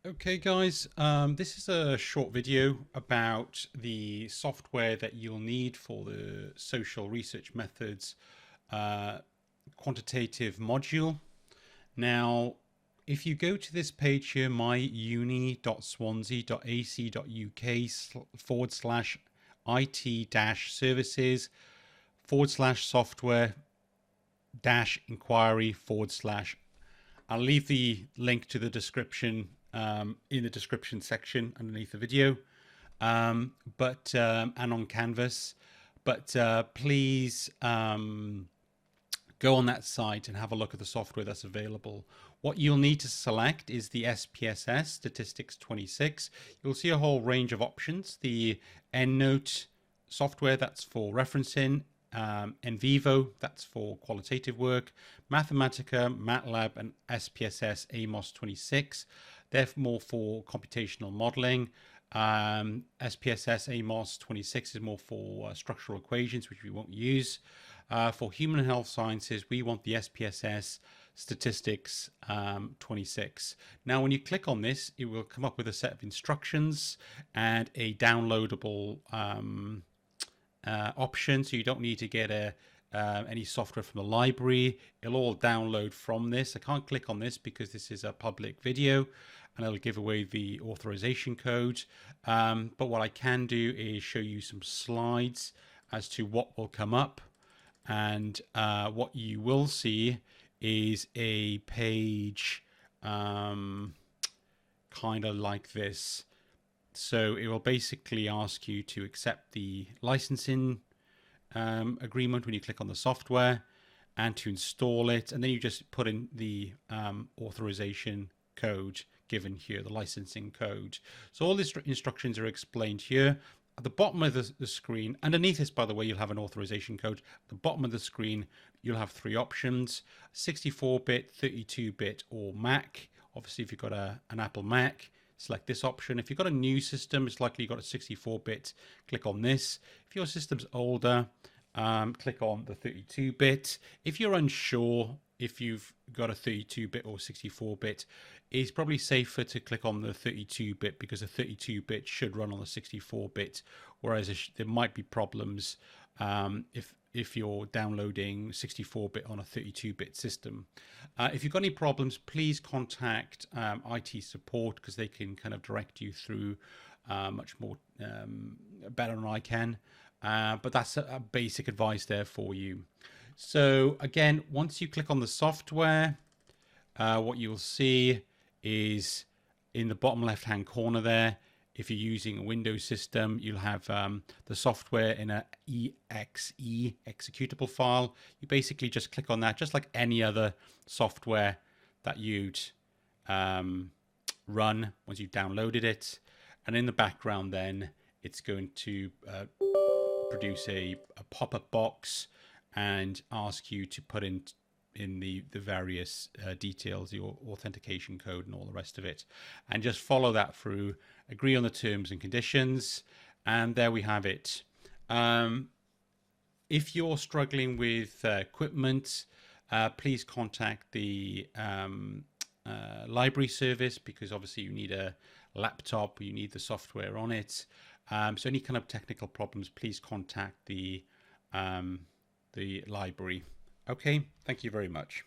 Okay guys, this is a short video about the software that you'll need for the social research methods uh, quantitative module. Now, if you go to this page here, myuni.swansea.ac.uk/IT-services/software-inquiry/ I'll leave the link to the description in the description section underneath the video, and on Canvas. But please go on that site and have a look at the software that's available. What you'll need to select is the SPSS Statistics 26. You'll see a whole range of options. The EndNote software, that's for referencing. NVivo, that's for qualitative work. Mathematica, MATLAB, and SPSS Amos 26. They're more for computational modeling. SPSS Amos 26 is more for structural equations, which we won't use. For human health sciences, we want the SPSS Statistics 26. Now, when you click on this, it will come up with a set of instructions and a downloadable option, so you don't need to get any software from the library. It'll all download from this. I can't click on this because this is a public video and it'll give away the authorization code. But what I can do is show you some slides as to what will come up. And what you will see is a page kind of like this. So it will basically ask you to accept the licensing agreement when you click on the software and to install it. And then you just put in the authorization code given here, the licensing code. So all these instructions are explained here. At the bottom of the screen, underneath this, by the way, you'll have an authorization code. At the bottom of the screen, you'll have three options: 64-bit, 32-bit, or Mac. Obviously, if you've got an Apple Mac, select this option. If you've got a new system, it's likely you've got a 64-bit. Click on this. If your system's older, click on the 32-bit. If you're unsure if you've got a 32-bit or 64-bit, it's probably safer to click on the 32-bit because the 32-bit should run on the 64-bit, whereas there might be problems if you're downloading 64-bit on a 32-bit system. If you've got any problems, please contact IT support because they can kind of direct you through much more better than I can. But that's a basic advice there for you. So again, once you click on the software, what you'll see is in the bottom left hand corner there, if you're using a Windows system, you'll have the software in an exe executable file. You basically just click on that, just like any other software that you'd run once you've downloaded it. And in the background then, it's going to produce a pop-up box and ask you to put in the various details, your authentication code and all the rest of it, and just follow that through, agree on the terms and conditions, and there we have it. If you're struggling with equipment, please contact the library service, because obviously you need a laptop, you need the software on it. So any kind of technical problems, please contact the library. Okay, thank you very much.